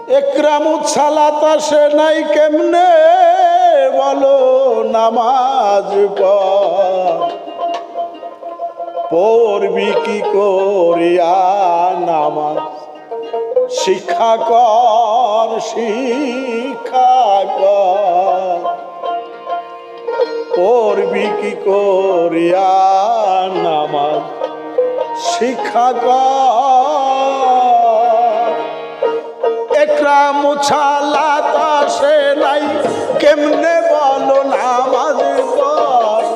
একরামুত সালাত আসে নাই কেমনে বলো নামাজ পড়বি কি করিয়া নামাজ শিক্ষা কর পড়বি কি করিয়া নামাজ শিক্ষা কর একরামুত সালাত আসে নাই কেমনে বলো নামাজ পড়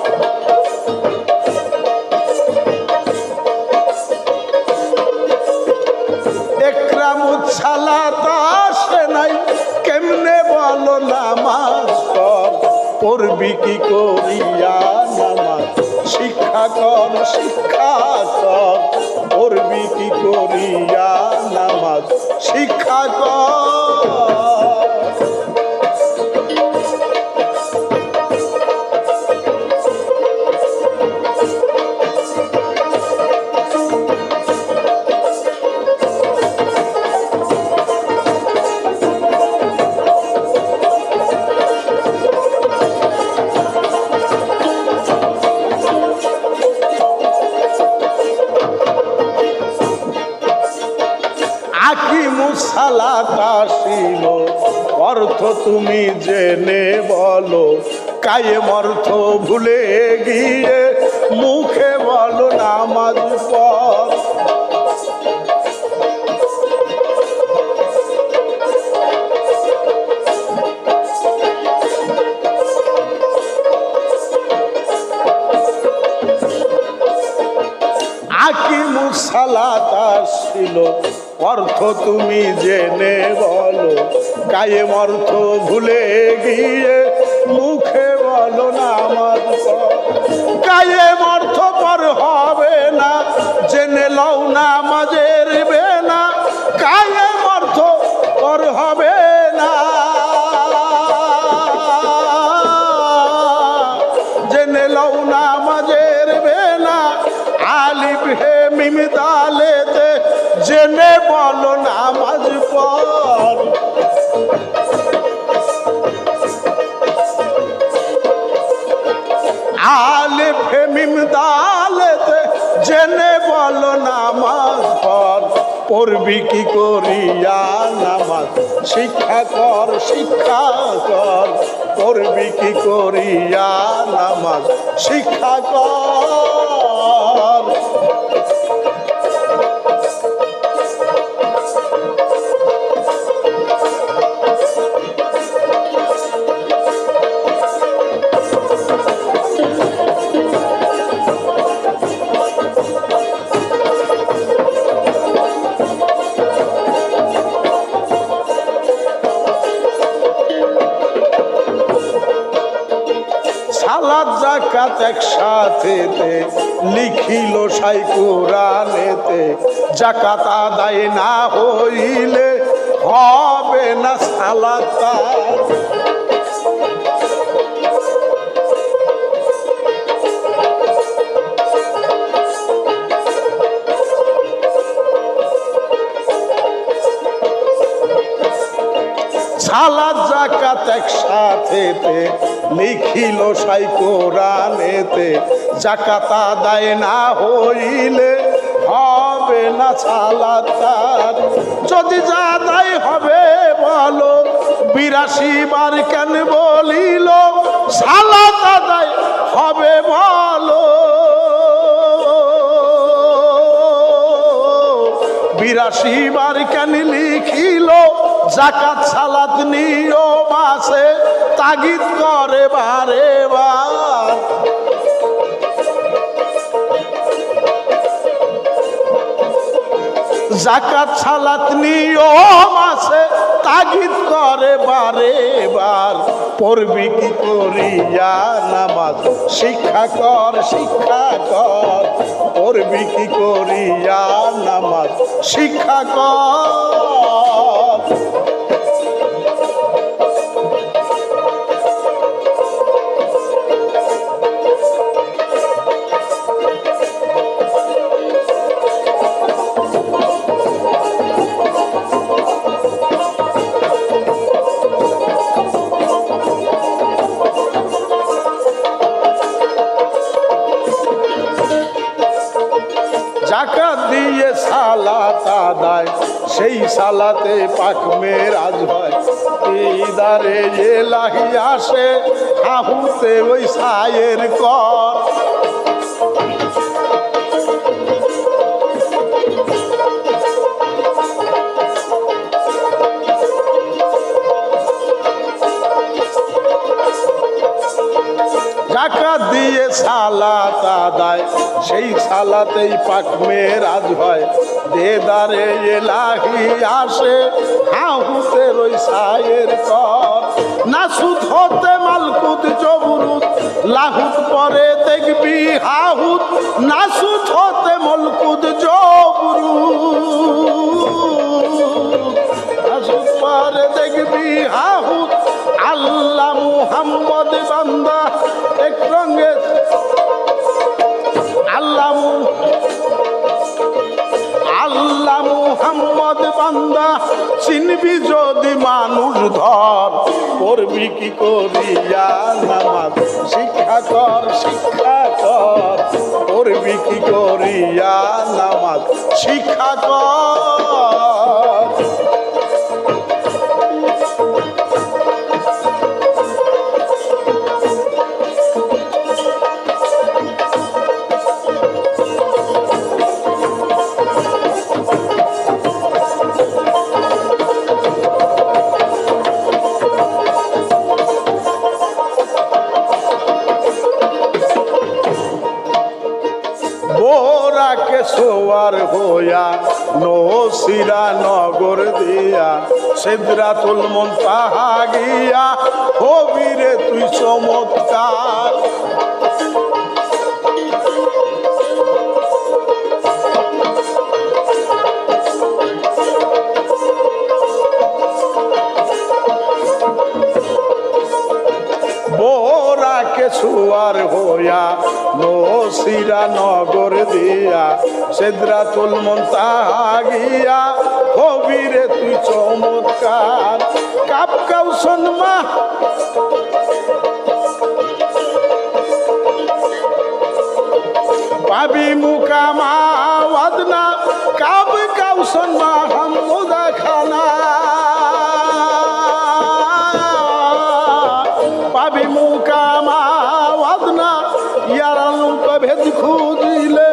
একরামুত সালাত আসে নাই কেমনে বলো নামাজ পড় পড়বি কি করিয়া নামাজ শিক্ষা কর পড়বি কি করিয়া নামাজ শিক্ষা কর সালাত আসিল অর্থ তুমি জেনে বলো কায়েম অর্থ ভুলে গিয়ে মুখে বলো নামাজ পড় আকিমুস সালাত আসিল অর্থ তুমি জেনে বলো কায়েম অর্থ ভুলে গিয়ে মুখে বলো নামাজ পড় কায়েম অর্থ পর হবে না জেনে লও নামাজের বেনা কায়েম অর্থ পর হবে না জেনে লও নামাজের বেনা আলিফ হে মিম দালেতে জেনে বলো নামাজ পড় আলিফ হে মিম দালেতে জেনে বলো নামাজ পড় পড়বি কি করিয়া নামাজ শিক্ষা কর পড়বি কি করিয়া নামাজ শিক্ষা কর সালাত যাকাত একসাথে লিখিল সাই কোরআনেতে যাকাত আদায় না হইলে হবে না সালাত সালাত যাকাত একসাথে লিখিল সাই কোরআনেতে যাকাত আদায় না হইলে হবে না সালাত যদি আদায় হবে বলো 82 বার কেন বলিল সালাত আদায় হবে বলো 82 বার কেন লিখিল যাকাত সালাত নিয়ম আছে তাগিদ করে বারে বার যাকাত সালাত নিয়ম আছে তাগিদ করে বারে বার পড়বি কি করিয়া নামাজ শিক্ষা কর পড়বি কি করিয়া নামাজ শিক্ষা কর আদায় সেই সালাতে পাক মেরাজ হয় দিদারে এলাহি আসে আহুতে ওই সায়ের কর জাকাত দিয়ে সালাত আদায় সেই সালাতেই পাক মেরাজ হয় দেদারে এলাহি আসে হাহুতে ওই সায়ের কর নাসুদ হতে মালকুত জবরুত লাহুত পরে দেখবি হাহুত নাসুদ হতে মলকুত জবরুত নাসুদ পরে দেখবি হাহুত আল্লাহ মুহাম্মদ বান্দা এক রঙে আল্লাহ মুহাম্মদ বান্দা চিনবি যদি মানুষ ধর করবি কি করিয়া নামাজ শিক্ষা কর করবি কি করিয়া নামাজ শিক্ষা কর সোয়ার হইয়া নসিরা নগর দিয়া সিদরাতুল মুনতাহা গিয়া হবিরে তুই চমৎকার বোরাকে সুয়ার হইয়া নসিরা নগর দিয়া সিদরাতুল মুনতাহা গিয়া হবিরে তুই চমৎকার কাপ কাউসন মা পাবি মুকামা ওয়াদনা কাপ কাউসন মাহমুদা খানা পাবি মুকামা ওয়াদনা ইয়ার আলম ভেদ খুঁজিলে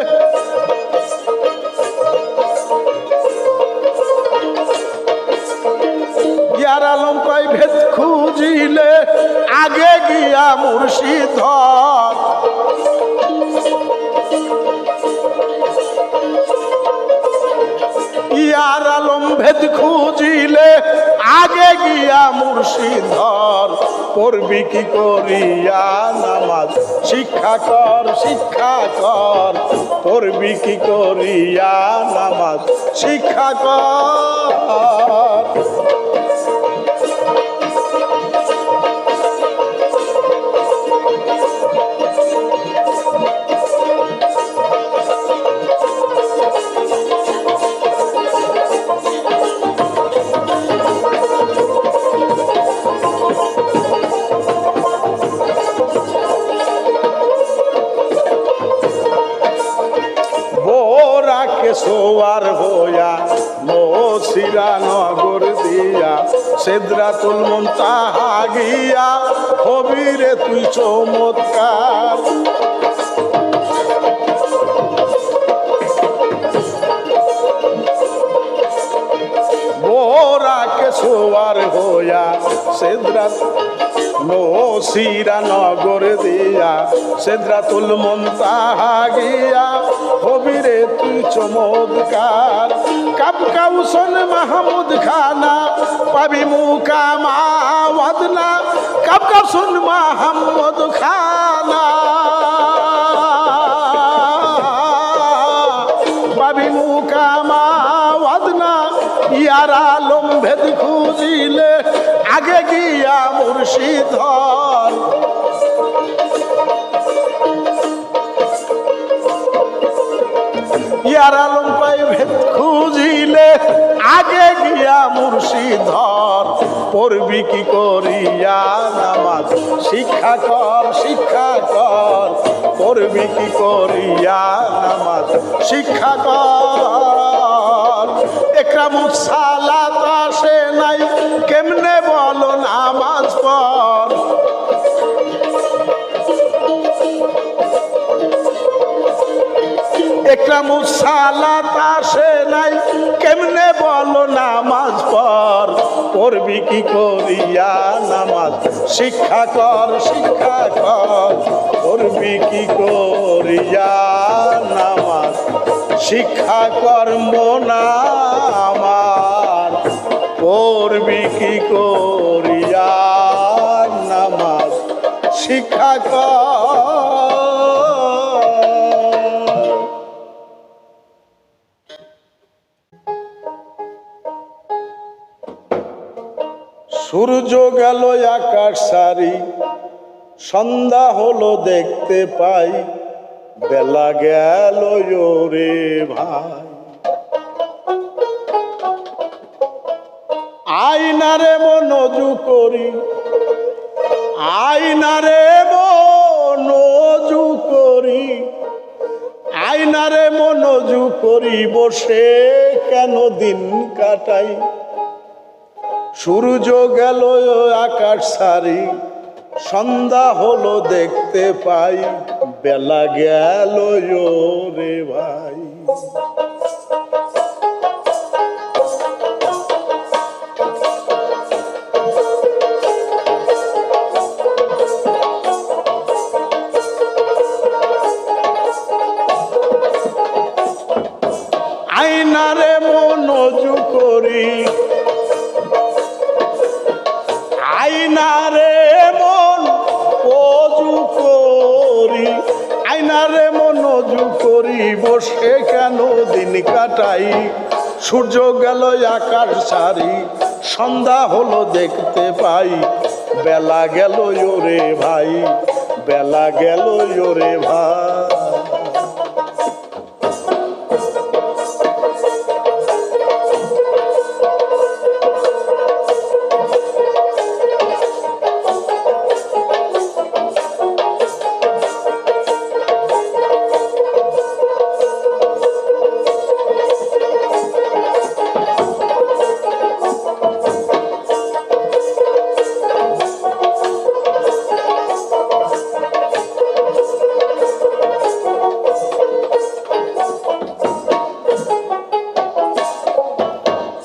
ইয়ার আলম কয় ভেদ খুঁজিলে আগে গিয়া মুর্শিদ ধর ইয়ার আলম ভেদ খুঁজিলে আগে গিয়া মুর্শিদ ধর করবি কি করিয়া নামাজ শিক্ষা কর করবি কি করিয়া নামাজ শিক্ষা কর সোয়ার হইয়া নসিরা নগর দিয়া সিদরাতুল মুনতাহা গিয়া হবিরে তুই চমৎকার বোরাকে সোয়ার হইয়া সিদরাত নসিরা নগর দিয়া সিদরাতুল মুনতাহা গিয়া হবিরে তুই চমৎকার কাপ কাউসন মাহমুদ খানা পাবি মুকামা ওয়াদনা কাপ কাউসন মাহমুদ খানা পাবি মুকামা ওয়াদনা ইয়ার আলম ভেদ খুঁজিলে আগে গিয়া মুর্শিদ ধর ইয়ার আলম পাই ভেদ খুঁজিলে আগে গিয়া মুর্শিদ ধর পড়বি কি করিয়া নামাজ শিক্ষা কর পড়বি কি করিয়া নামাজ শিক্ষা কর একরামুস সালাত আসে নাই কেমনে বলো নামাজ পড়। একরামুস সালাত আসে নাই কেমনে বলো নামাজ পড়। পড়বি কি করিয়া নামাজ শিক্ষা কর শিক্ষা কর। পড়বি কি করিয়া নামাজ শিক্ষা কর্ম না আমার। পড়বি কি করিয়া নামাজ শিক্ষা কর। সূর্য গেল আকাশ সারি সন্ধ্যা হলো দেখতে পাই বেলা গেল রে ভাই। আয়নারে মনোজু করি আয়নারে মনোজু করি আয়নারে মনোজু করি বসে কেন দিন কাটাই। সূর্য গেল আকাশ সারি সন্ধ্যা হলো দেখতে পাই বেলা গেল রে ভাই। আয়নারে মনোজু করি আয়নারে মন ওজু করি আয়নারে মনোজু করি বসে কেন দিন কাটাই। সূর্য গেল আকাশ সারি সন্ধ্যা হলো দেখতে পাই বেলা গেল রে ভাই বেলা গেল রে ভাই।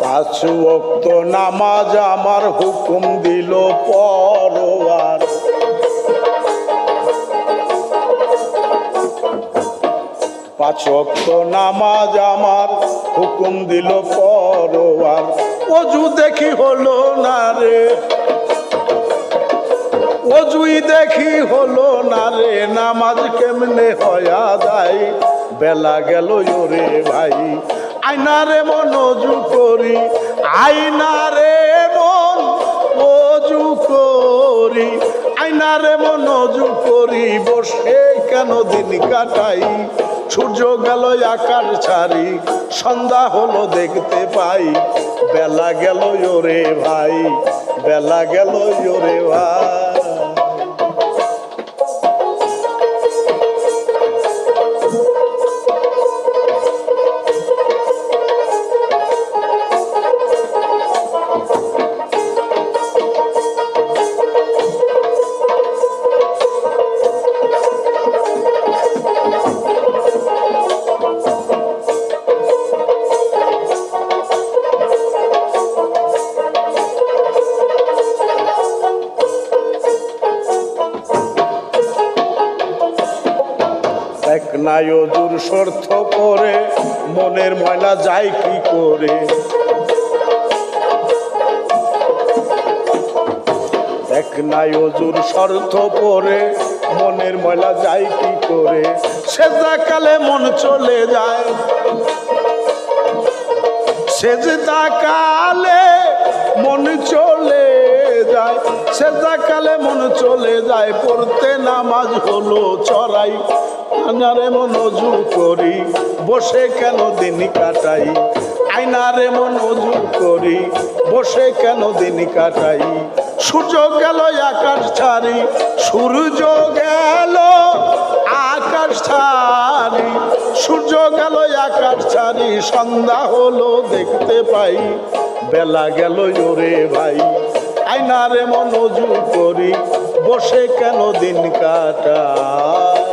পাঁচ ওয়াক্ত নামাজ আমার হুকুম দিল পরওয়ার। পাঁচ ওয়াক্ত নামাজ আমার হুকুম দিল পরওয়ার। ওযু দেখি হলো না রে ওযুই দেখি হলো না রে নামাজ কেমনে হয়া যায় বেলা গেল রে ভাই। আয়নারে মনোজু করি আয়নারে মন ওযু করি আয়নারে মনোজু করি বসে কেন দিন কাটাই। সূর্য গেল আকাশ ছাড়ি সন্ধ্যা হলো দেখতে পাই বেলা গেল রে ভাই বেলা গেল রে ভাই। এক নাই ওযুর শর্ত করে মনের ময়লা যায় কি করে। এক নাই ওযুর শর্ত করে মনের ময়লা যায় কি করে। সেজদাকালে মন চলে যায় সেজদাকালে মন চলে যায় সেজদাকালে মন চলে যায় পড়তে নামাজ হলো চড়াই। আয়নারে মনোজু করি বসে কেন দিন কাটাই আয়নারে মনোজু করি বসে কেন দিন কাটাই। সূর্য গেল আকাশ ছাড়ি সূর্য গেল আকাশ আকাশ ছাড়ি, সূর্য গেল আকাশ ছাড়ি, সন্ধ্যা হলো দেখতে পাই, বেলা গেল ওরে ভাই। আয়নারে মন অজু করি, বসে কেন দিন কাটাই।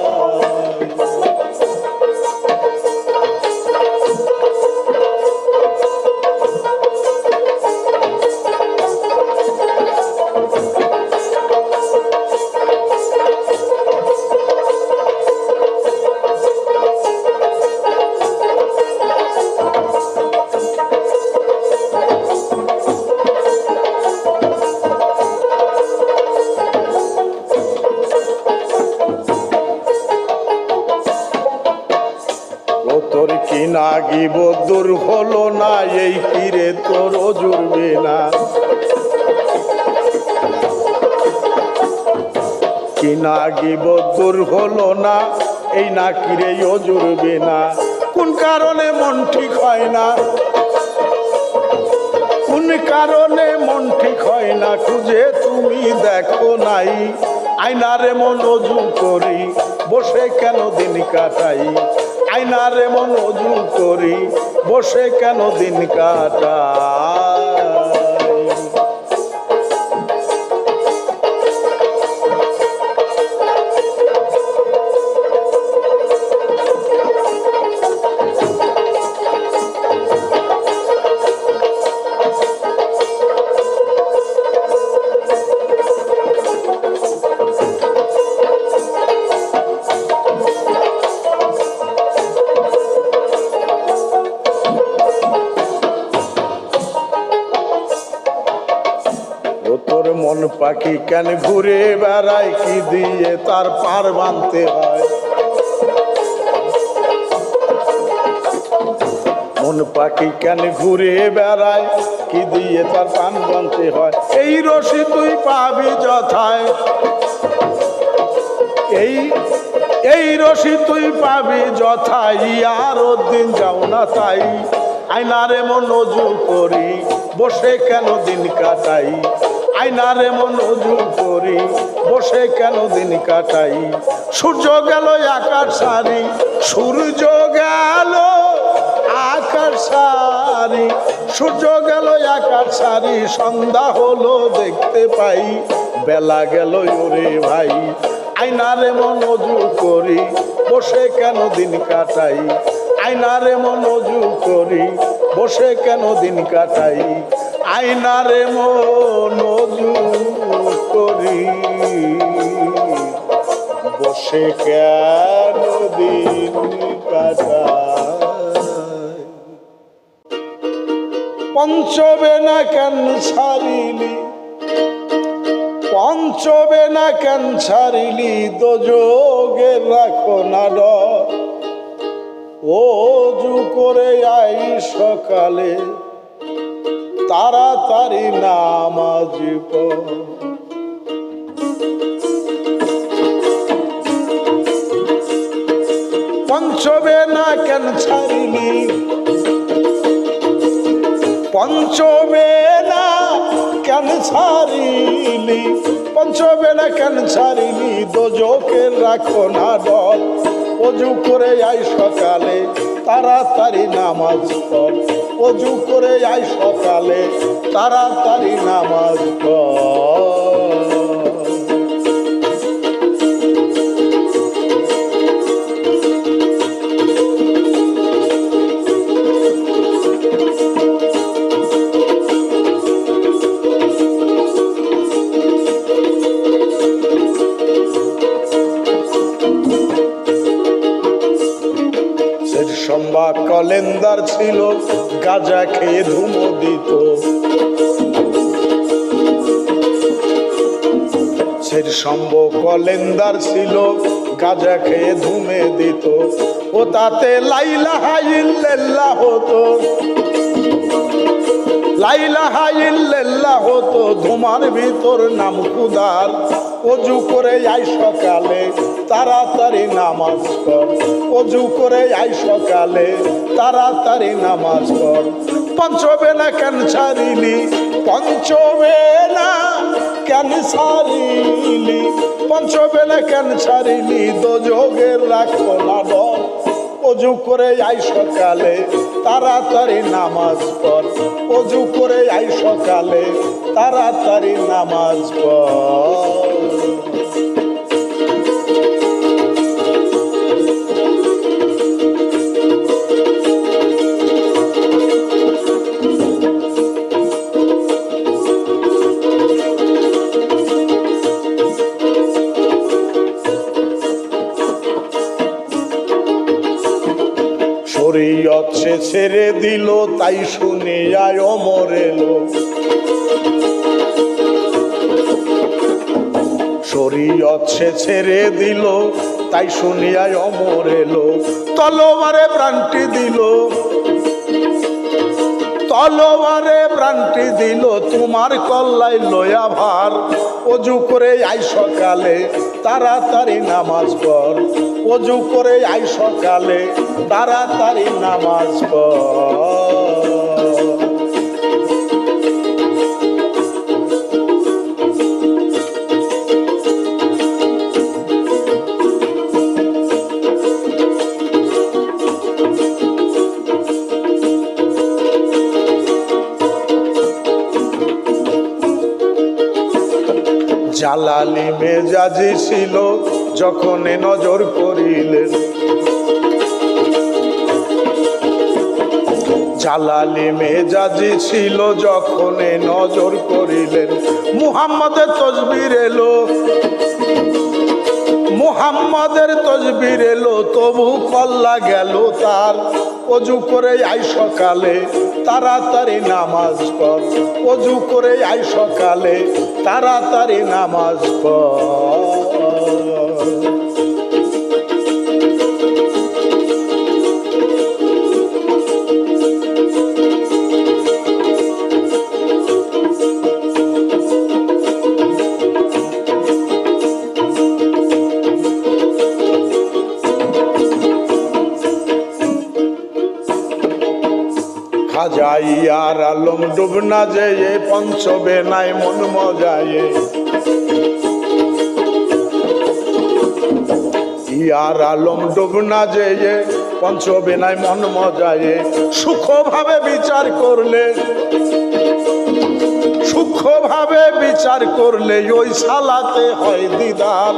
তোর কি নাগিব দূর হলো না, এই কিরে তোর জুড়বে না, কি নাগিব দূর হলো না, এই না কিরে ও জুড়বে না। কোন কারণে মন ঠিক হয় না, কোন কারণে মন ঠিক হয় না, খুঁজে তুমি দেখো নাই। আয়নারে মন অজু করি, বসে কেন দিন কাটাই। আয়নারে মন অজু করি, বসে কেন দিন কাটাই। তোর মন পাখি কেন ঘুরে বেড়ায়, কি দিয়ে তার পার বাঁধতে হয়। মন পাখি কেন ঘুরে বেড়ায়, কি দিয়ে তার পান বাঁধতে হয়। এই রশি তুই পাবি যথায়, এই রশি তুই পাবি যথাই, আর দিন যাও না তাই। আয়নারে মন অজু করি, বসে কেন দিন কাটাই। আয়নারে মন অজু করি, বসে কেন দিন কাটাই। সূর্য গেল আকাশ ছাড়ি, সূর্য গেল আকাশ ছাড়ি, সূর্য গেল আকাশ ছাড়ি, সন্ধ্যা হলো দেখতে পাই, বেলা গেল ওরে ভাই। আয়নারে মন অজু করি, বসে কেন দিন কাটাই। আয়নারে মন অজু করি, বসে কেন দিন কাটাই। আয়নারে মন অজু করি, বসে কেন দিন কাটাই। পঞ্চবেনা কেন ছাড়িলি, পঞ্চবেনা কেন ছাড়িলি, দোজগের রাখো না ডর। অজু করে আই সকালে, তাড়াতাড়ি নামাজ পড়। পঞ্চবেনা কেন ছাড়িলি, পঞ্চবেনা কেন ছাড়িলি, পঞ্চবেনা কেন ছাড়িলি, দোজখের রাখো না ডর। অজু করে আই সকালে, তাড়াতাড়ি নামাজ পড়। অজু করে আই সকালে, তাড়াতাড়ি নামাজ পড়। সম্বা কলেন্দার ছিল, গাঁজা খেয়ে ধুমো দিত। সের সম্ভ কলেন্দার ছিল, গাঁজা খেয়ে ধুমে দিত। ও তাতে লাইলাহা ইল্লাল্লাহ হতো, লাইলাহা ইল্লাল্লাহ হতো, ধুমার ভিতর নাম খুদার। অজু করে আই সকালে, তাড়াতাড়ি নামাজ পড়। অজু করে আই সকালে, তাড়াতাড়ি নামাজ পড়। পঞ্চবেনা কেন ছাড়িলি, পঞ্চবেনা কেন ছাড়িলি, পঞ্চবেলা কেন ছাড়িলি, দোজখের রাখো না ডর। অজু করে আই সকালে তাড়াতাড়ি নামাজ পড়, অজু করে আই সকালে তাড়াতাড়ি নামাজ পড়। শরীয়ত সে ছেড়ে দিল, তাই শুনিয়া ওমর এলো। শরীয়ত সে ছেড়ে দিল, তাই শুনিয়া ওমর এলো। তলোয়ারে প্রাণটি দিল, তলোয়ারে প্রাণটি দিল, তোমার কল্লাই লয়া ভার। অজু করে আই সকালে তাড়াতাড়ি নামাজ পড়, অজু করে আই সকালে তাড়াতাড়ি নামাজ পড়। জালালি মেজাজি ছিল যখন নজর করিলেন, জালালি মেজাজি ছিল যখন নজর করিলেন। মুহাম্মাদের তসবির এলো, মুহাম্মাদের তসবির এলো, তবু কল্লা গেল তার। অজু করে আই সকালে তাড়াতাড়ি নামাজ পড়, অজু করে আই সকালে তাড়াতাড়ি নামাজ পড়। খাজা ইয়ার আলম ডুব না যেয়ে পঞ্চবেনায় মন মজায়ে, ইয়ার আলম ডুব না যেয়ে পঞ্চবেনায় মন মজায়ে। সূক্ষ্মভাবে বিচার করলে, সূক্ষ্মভাবে বিচার করলে ওই সালাতে হয় দিদার।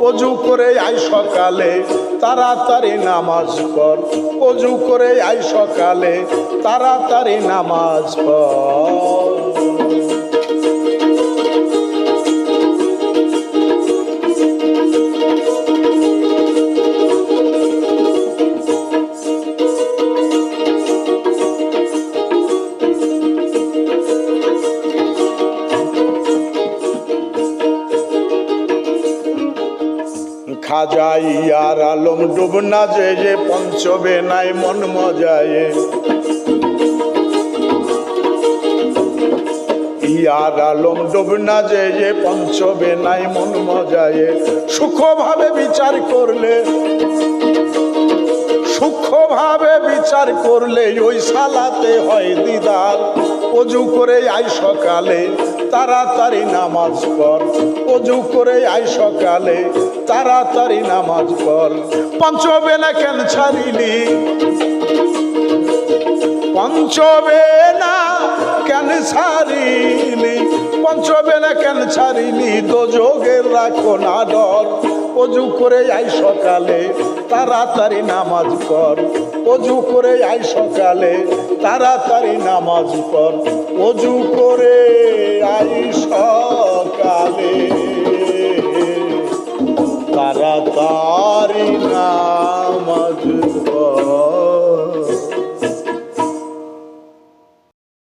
অজু করে আই সকালে তাড়াতাড়ি নামাজ পড়, অজু করে আই সকালে তাড়াতাড়ি নামাজ পড়। খাজা ইয়ার আলম ডুব না যেয়ে পঞ্চবেনায় মন মজায়ে, ইয়ার আলম ডুব না যেয়ে পঞ্চবেনায় মন মজায়ে। সূক্ষ্মভাবে বিচার করলে, সূক্ষ্মভাবে বিচার করলে ওই সালাতে হয় দিদার। অজু করে আই সকালে তাড়াতাড়ি নামাজ পড়, অজু করে আই সকালে তাড়াতাড়ি নামাজ পড়। পঞ্চবেলা কেন ছাড়িলি, পঞ্চবেলা কেন ছাড়িলি, পঞ্চবেলা কেন ছাড়িলি, দোজখের রাখো না ডর। অজু করে আই সকালে তাড়াতাড়ি নামাজ পড়, অজু করে আই সকালে তাড়াতাড়ি নামাজ পড়, অজু করে আই সকালে তাড়াতাড়ি নামাজ পড়।